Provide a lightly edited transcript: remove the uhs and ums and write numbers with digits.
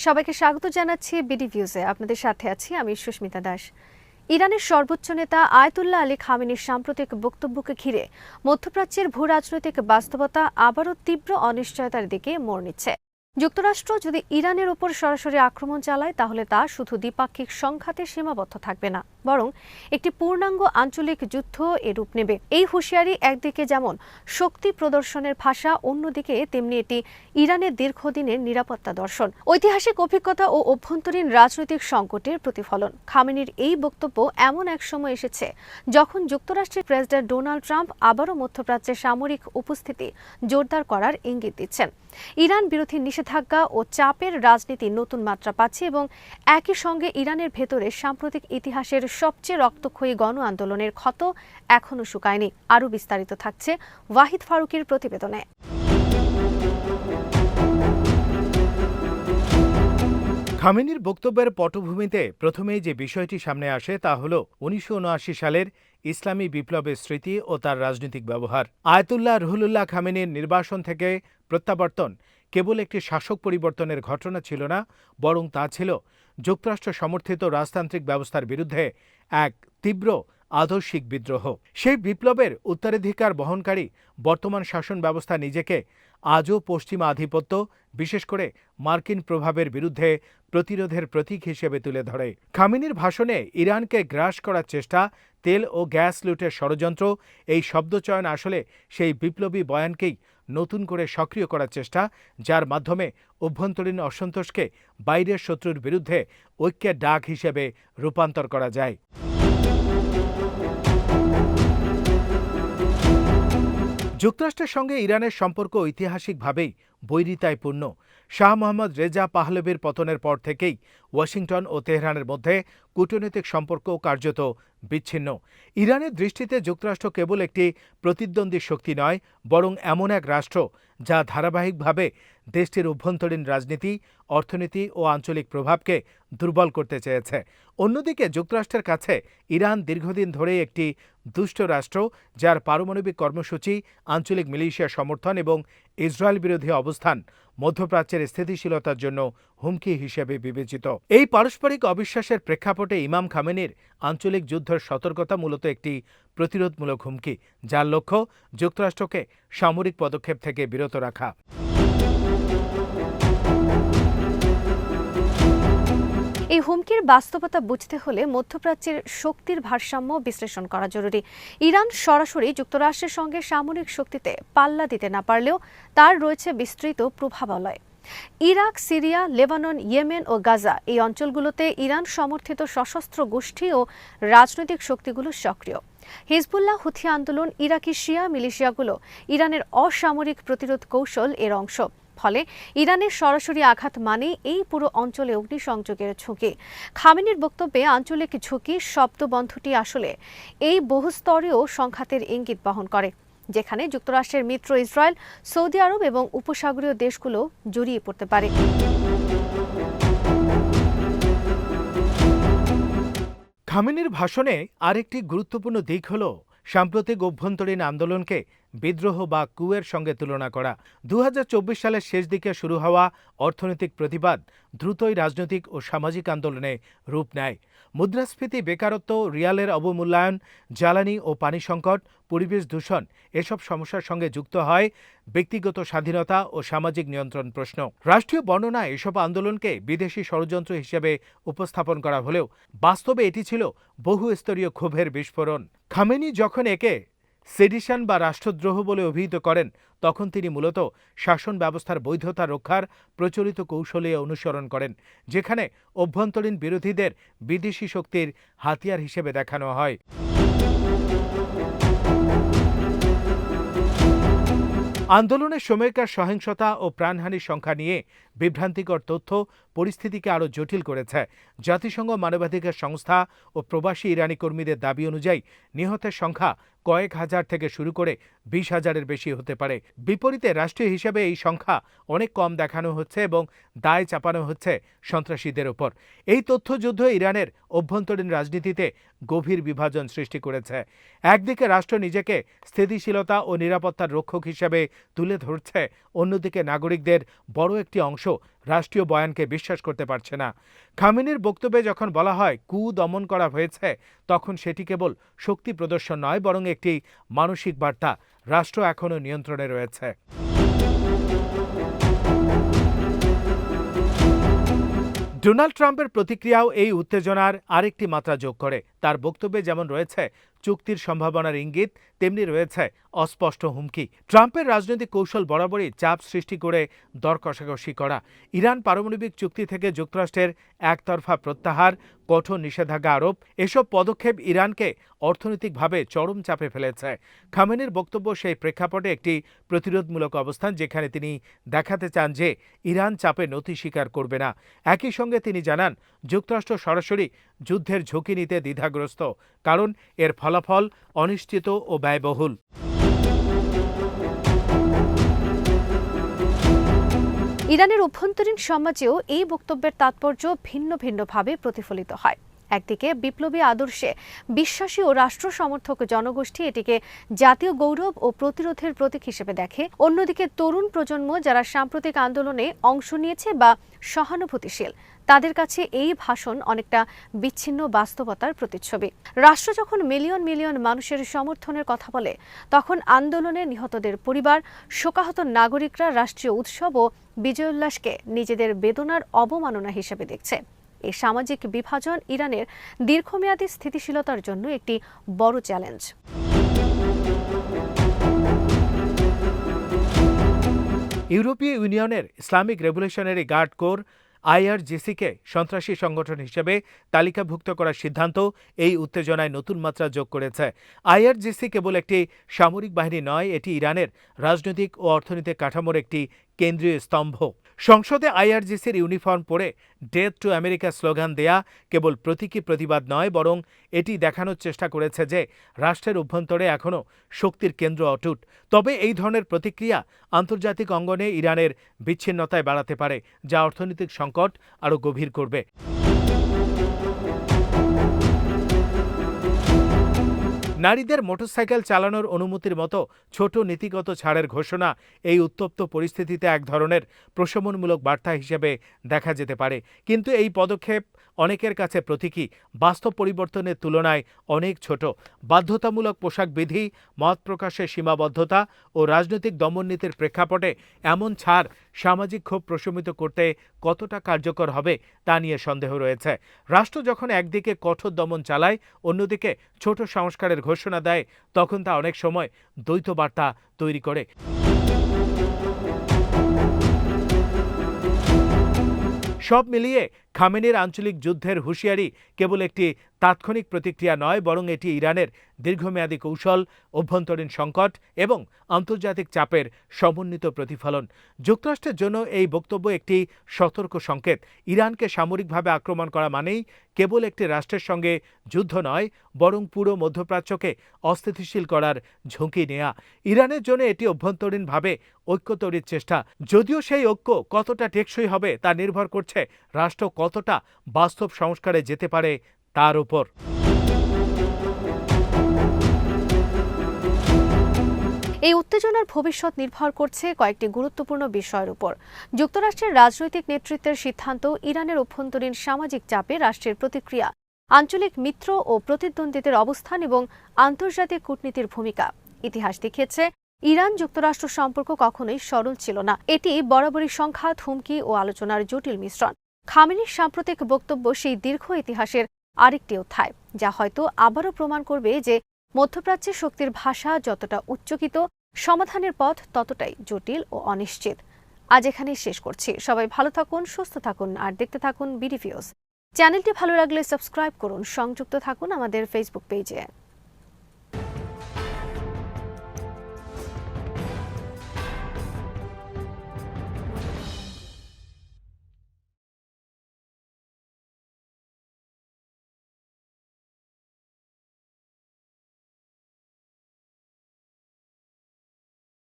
সবাইকে স্বাগত জানাচ্ছি বিডি ভিউজে। আপনাদের সাথে আছি আমি সুস্মিতা দাস। ইরানের সর্বোচ্চ নেতা আয়াতুল্লাহ আলী খামেনির সাম্প্রতিক বক্তব্যকে ঘিরে মধ্যপ্রাচ্যের ভূ রাজনৈতিক বাস্তবতা আবারও তীব্র অনিশ্চয়তার দিকে মোড় নিচ্ছে। যুক্তরাষ্ট্র যদি ইরানের উপর সরাসরি আক্রমণ চালায় তাহলে তা শুধু দ্বিপাক্ষিক সংঘাতে সীমাবদ্ধ থাকবে না, বরং একটি পূর্ণাঙ্গ আঞ্চলিক যুদ্ধ এর রূপ নেবে। এই হুঁশিয়ারি একদিকে যেমন শক্তি প্রদর্শনের ভাষা, অন্যদিকে তেমনি এটি ইরানের দীর্ঘদিনের নিরাপত্তা দর্শন, ঐতিহাসিক অভিজ্ঞতা ও অভ্যন্তরীণ রাজনৈতিক সংকটের প্রতিফলন। খামেনির এই বক্তব্য এমন এক সময় এসেছে যখন যুক্তরাষ্ট্রের প্রেসিডেন্ট ডোনাল্ড ট্রাম্প আবারও মধ্যপ্রাচ্যে সামরিক উপস্থিতি জোরদার করার ইঙ্গিত দিচ্ছেন। ইরান বিরোধী নিষেধাজ্ঞা ও চাপের রাজনীতি নতুন মাত্রা পাচ্ছে এবং একই সঙ্গে ইরানের ভেতরে সাম্প্রতিক ইতিহাসের সবচেয়ে রক্তক্ষয়ী গণ আন্দোলনের ক্ষত এখনও শুকায়নি। আরও বিস্তারিত থাকছে ওয়াহিদ ফারুকের প্রতিবেদনে। খামেনির বক্তব্যের পটভূমিতে প্রথমেই যে বিষয়টি সামনে আসে তা হল ১৯৭৯ সালের ইসলামী বিপ্লবের স্মৃতি ও তার রাজনৈতিক ব্যবহার। আয়াতুল্লাহ রুহুল্লাহ খামেনির নির্বাসন থেকে প্রত্যাবর্তন কেবল একটি শাসক পরিবর্তনের ঘটনা ছিল না, বরং তা ছিল যুক্তরাষ্ট্র সমর্থিত রাজতান্ত্রিক ব্যবস্থার বিরুদ্ধে এক তীব্র আদর্শিক বিদ্রোহ। সেই বিপ্লবের উত্তরাধিকার বহনকারী বর্তমান শাসন ব্যবস্থা নিজেকে আজও পশ্চিমা আধিপত্য, বিশেষ করে মার্কিন প্রভাবের বিরুদ্ধে প্রতিরোধের প্রতীক হিসেবে তুলে ধরে। খামেনির ভাষণে ইরানকে গ্রাস করার চেষ্টা, তেল ও গ্যাস লুটের ষড়যন্ত্র, এই শব্দচয়ন আসলে সেই বিপ্লবী বয়ানকেই নতুন করে সক্রিয় করার চেষ্টা, যার মাধ্যমে অভ্যন্তরীণ অসন্তোষকে বাইরের শত্রুর বিরুদ্ধে ঐক্যের ডাক হিসেবে রূপান্তর করা যায়। যুক্তরাষ্ট্রের সঙ্গে ইরানের সম্পর্ক ঐতিহাসিকভাবেই বৈরিতায়পূর্ণ। শাহ মোহাম্মদ রেজা পাহলভির পতনের পর থেকেই ওয়াশিংটন ও তেহরানের মধ্যে কূটনৈতিক সম্পর্ক কার্যত বিচ্ছিন্ন। ইরানের দৃষ্টিতে যুক্তরাষ্ট্র কেবল একটি প্রতিদ্বন্দ্বী শক্তি নয়, বরং এমন এক রাষ্ট্র যা ধারাবাহিকভাবে দেশটির অভ্যন্তরীণ রাজনীতি, অর্থনীতি ও আঞ্চলিক প্রভাবকে দুর্বল করতে চেয়েছে। অন্যদিকে যুক্তরাষ্ট্রের কাছে ইরান দীর্ঘদিন ধরেই একটি দুষ্ট রাষ্ট্র, যার পারমাণবিক কর্মসূচি, আঞ্চলিক মিলিশিয়া সমর্থন এবং ইসরায়েল বিরোধী অবস্থান মধ্যপ্রাচ্যের স্থিতিশীলতার জন্য হুমকি হিসেবে বিবেচিত। এই পারস্পরিক অবিশ্বাসের প্রেক্ষাপটে ইমাম খামেনির আঞ্চলিক যুদ্ধের সতর্কতা মূলত একটি প্রতিরোধমূলক হুমকি, যার লক্ষ্য যুক্তরাষ্ট্রকে সামরিক পদক্ষেপ থেকে বিরত রাখা। এই হুমকির বাস্তবতা বুঝতে হলে মধ্যপ্রাচ্যের শক্তির ভারসাম্য বিশ্লেষণ করা জরুরি। ইরান সরাসরি যুক্তরাষ্ট্রের সঙ্গে সামরিক শক্তিতে পাল্লা দিতে না পারলেও তার রয়েছে বিস্তৃত প্রভাবলয়। ইরাক, সিরিয়া, লেবানন, ইয়েমেন ও গাজা, এই অঞ্চলগুলোতে ইরান সমর্থিত সশস্ত্র গোষ্ঠী ও রাজনৈতিক শক্তিগুলো সক্রিয়। হিজবুল্লাহ, হুথি আন্দোলন, ইরাকি শিয়া মিলিশিয়াগুলো ইরানের অসামরিক প্রতিরোধ কৌশল এর অংশ। ফলে ইরানের সরাসরি আঘাত মানেই এই পুরো অঞ্চলে অগ্নিসংযোগের ঝুঁকি। খামেনির বক্তব্যে আঞ্চলিক ঝুঁকি শব্দবন্ধটি আসলে এই বহুস্তরীয় সংঘাতের ইঙ্গিত বহন করে, যেখানে যুক্তরাষ্ট্রের মিত্র ইসরায়েল, সৌদি আরব এবং উপসাগরীয় দেশগুলো জড়িয়ে পড়তে পারে। খামেনির ভাষণে আরেকটি গুরুত্বপূর্ণ দিক হল সাম্প্রতিক অভ্যন্তরীণ আন্দোলনকে বিদ্রোহ বা কুয়ের সঙ্গে তুলনা করা। ২০২৪ সালের শেষ দিকে শুরু হওয়া অর্থনৈতিক প্রতিবাদ দ্রুতই রাজনৈতিক ও সামাজিক আন্দোলনে রূপ নেয়। মুদ্রাস্ফীতি, বেকারত্ব, রিয়ালের অবমূল্যায়ন, জ্বালানি ও পানি সংকট, পরিবেশ দূষণ, এসব সমস্যার সঙ্গে যুক্ত হয় ব্যক্তিগত স্বাধীনতা ও সামাজিক নিয়ন্ত্রণ প্রশ্ন। রাষ্ট্রীয় বর্ণনায় এসব আন্দোলনকে বিদেশি ষড়যন্ত্র হিসেবে উপস্থাপন করা হলেও বাস্তবে এটি ছিল বহুস্তরীয় ক্ষোভের বিস্ফোরণ। খামেনি যখন একে সেডিশন বা রাষ্ট্রদ্রোহ বলে অভিহিত করেন, তখন তিনি মূলত শাসন ব্যবস্থার বৈধতা রক্ষার প্রচলিত কৌশলে অনুসরণ করেন, যেখানে অভ্যন্তরীণ বিরোধীদের বিদেশি শক্তির হাতিয়ার হিসেবে দেখানো হয়। আন্দোলনের সময়কার সহিংসতা ও প্রাণহানির সংখ্যা নিয়ে বিভ্রান্তিকর তথ্য পরিস্থিতিকে আরও জটিল করেছে। জাতিসংঘ মানবাধিকার সংস্থা ও প্রবাসী ইরানি কর্মীদের দাবি অনুযায়ী নিহতের সংখ্যা কয়েক হাজার থেকে শুরু করে ২০,০০০-এর বেশি হতে পারে। বিপরীতে রাষ্ট্রীয় হিসেবে এই সংখ্যা অনেক কম দেখানো হচ্ছে এবং দায় চাপানো হচ্ছে সন্ত্রাসীদের ওপর। এই তথ্যযুদ্ধ ইরানের অভ্যন্তরীণ রাজনীতিতে গভীর বিভাজন সৃষ্টি করেছে। একদিকে রাষ্ট্র নিজেকে স্থিতিশীলতা ও নিরাপত্তার রক্ষক হিসেবে তুলে ধরছে, অন্যদিকে নাগরিকদের বড় একটি অংশ রাষ্ট্রীয় বয়ানকে বিশ্বাস করতে পারছে না। খামেনির বক্তব্যে যখন বলা হয় কু দমন করা হয়েছে, তখন সেটি কেবল শক্তি প্রদর্শন নয়, বরং একটি মানসিক বার্তা। রাষ্ট্র এখনও নিয়ন্ত্রণে রয়েছে। ডোনাল্ড ট্রাম্পের প্রতিক্রিয়াও এই উত্তেজনার আরেকটি মাত্রা যোগ করে। তার বক্তব্যে যেমন রয়েছে চুক্তির সম্ভাবনার ইঙ্গিত, তেমনি রয়েছে অস্পষ্ট হুমকি। ট্রাম্পের রাজনৈতিক কৌশল বরাবরই চাপ সৃষ্টি করে দর কষাকষি করা। ইরান পারমাণবিক চুক্তি থেকে যুক্তরাষ্ট্রের একতরফা প্রত্যাহার, কঠোর নিষেধাজ্ঞা আরোপ, এসব পদক্ষেপ ইরানকে অর্থনৈতিকভাবে চরম চাপে ফেলেছে। খামেনির বক্তব্য সেই প্রেক্ষাপটে একটি প্রতিরোধমূলক অবস্থান, যেখানে তিনি দেখাতে চান যে ইরান চাপে নতি স্বীকার করবে না। একই সঙ্গে তিনি জানান, যুক্তরাষ্ট্র সরাসরি যুদ্ধের ঝুঁকি নিতে দ্বিধাগ্রস্ত, কারণ এর ফলাফল অনিশ্চিত ও ব্যয়বহুল। ইরানের অভ্যন্তরীণ সমাজেও এই বক্তব্যের তাৎপর্য ভিন্ন ভিন্নভাবে প্রতিফলিত হয়। একদিকে বিপ্লবী আদর্শে বিশ্বাসী ও রাষ্ট্র সমর্থক জনগোষ্ঠী এটিকে জাতীয় গৌরব ও প্রতিরোধের প্রতীক হিসেবে দেখে, অন্যদিকে তরুণ প্রজন্ম যারা সাম্প্রতিক আন্দোলনে অংশ নিয়েছে বা সহানুভূতিশীল, তাদের কাছে এই ভাষণ অনেকটা বিচ্ছিন্ন বাস্তবতার প্রতিচ্ছবি। রাষ্ট্র যখন মিলিয়ন মিলিয়ন মানুষের সমর্থনের কথা বলে, তখন আন্দোলনে নিহতদের পরিবার, শোকাহত নাগরিকরা রাষ্ট্রীয় উৎসব ও বিজয়োল্লাসকে নিজেদের বেদনার অবমাননা হিসেবে দেখছে। এই সামাজিক বিভাজন ইরানের দীর্ঘমেয়াদী স্থিতিশীলতার জন্য একটি বড় চ্যালেঞ্জ। ইউরোপীয় ইউনিয়নের ইসলামিক রেভলিউশনারি গার্ড কোর আইআরজিসিকে সন্ত্রাসী সংগঠন হিসেবে তালিকাভুক্ত করার সিদ্ধান্ত এই উত্তেজনায় নতুন মাত্রা যোগ করেছে। আইআরজিসি কেবল একটি সামরিক বাহিনী নয়, এটি ইরানের রাজনৈতিক ও অর্থনৈতিক কাঠামোর একটি কেন্দ্রীয় স্তম্ভ। সংসদে আইআরজিসির ইউনিফর্ম পরে ডেথ টু আমেরিকা স্লোগান দেয়া কেবল প্রতীকী প্রতিবাদ নয়, বরং এটি দেখানোর চেষ্টা করেছে যে রাষ্ট্রের অভ্যন্তরে এখনও শক্তির কেন্দ্র অটুট। তবে এই ধরনের প্রতিক্রিয়া আন্তর্জাতিক অঙ্গনে ইরানের বিচ্ছিন্নতায় বাড়াতে পারে, যা অর্থনৈতিক সংকট আরও গভীর করবে। নারীদের মোটরসাইকেল চালানোর অনুমতির মতো ছোট নীতিগত ছাড়ের ঘোষণা এই উত্তপ্ত পরিস্থিতিতে এক ধরনের প্রশমনমূলক বার্তা হিসেবে দেখা যেতে পারে। কিন্তু এই পদক্ষেপ অনেকের কাছে প্রতীকী, বাস্তব পরিবর্তনের তুলনায় অনেক ছোট। বাধ্যতামূলক পোশাক বিধি, মত প্রকাশের সীমাবদ্ধতা ও রাজনৈতিক দমননীতির প্রেক্ষাপটে এমন ছাড় সামাজিক ক্ষোভ প্রশমিত করতে কতটা কার্যকর হবে তা নিয়ে সন্দেহ রয়েছে। রাষ্ট্র যখন একদিকে কঠোর দমন চালায়, অন্যদিকে ছোট সংস্কারের ঘোষণা দেয়, তখন তা অনেক সময় দ্বৈত বার্তা তৈরি করে। সব মিলিয়ে খামেনির আঞ্চলিক যুদ্ধের হুঁশিয়ারি কেবল একটি তাৎক্ষণিক প্রতিক্রিয়া নয়, বরং এটি ইরানের দীর্ঘমেয়াদী কৌশল, অভ্যন্তরীণ সংকট এবং আন্তর্জাতিক চাপের সমন্বিত প্রতিফলন। যুক্তরাষ্ট্রের জন্য এই বক্তব্য একটি সতর্ক সংকেত। ইরানকে সামরিকভাবে আক্রমণ করা মানেই কেবল একটি রাষ্ট্রের সঙ্গে যুদ্ধ নয়, বরং পুরো মধ্যপ্রাচ্যকে অস্থিতিশীল করার ঝুঁকি নেয়া। ইরানের জন্য এটি অভ্যন্তরীণভাবে ঐক্য তৈরির চেষ্টা, যদিও সেই ঐক্য কতটা টেকসই হবে তা নির্ভর করছে রাষ্ট্র কতটা বাস্তব সংস্কারে যেতে পারে তার উপর। এই উত্তেজনার ভবিষ্যৎ নির্ভর করছে কয়েকটি গুরুত্বপূর্ণ বিষয়ের উপর। যুক্তরাষ্ট্রের রাজনৈতিক নেতৃত্বের সিদ্ধান্ত, ইরানের অভ্যন্তরীণ সামাজিক চাপে রাষ্ট্রের প্রতিক্রিয়া, আঞ্চলিক মিত্র ও প্রতিদ্বন্দ্বীদের অবস্থান এবং আন্তর্জাতিক কূটনীতির ভূমিকা। ইতিহাস দেখিয়েছে ইরান যুক্তরাষ্ট্র সম্পর্ক কখনোই সরল ছিল না। এটি বরাবরই সংঘাত, হুমকি ও আলোচনার জটিল মিশ্রণ। খামেনির সাম্প্রতিক বক্তব্য সেই দীর্ঘ ইতিহাসের আরেকটি অধ্যায়, যা হয়তো আবারও প্রমাণ করবে যে মধ্যপ্রাচ্যের শক্তির ভাষা যতটা উচ্চকিত, সমাধানের পথ ততটাই জটিল ও অনিশ্চিত। আজ এখানেই শেষ করছি। সবাই ভালো থাকুন, সুস্থ থাকুন আর দেখতে থাকুন বিডি ভিউজ। চ্যানেলটি ভালো লাগলে সাবস্ক্রাইব করুন, সংযুক্ত থাকুন আমাদের ফেসবুক পেজে।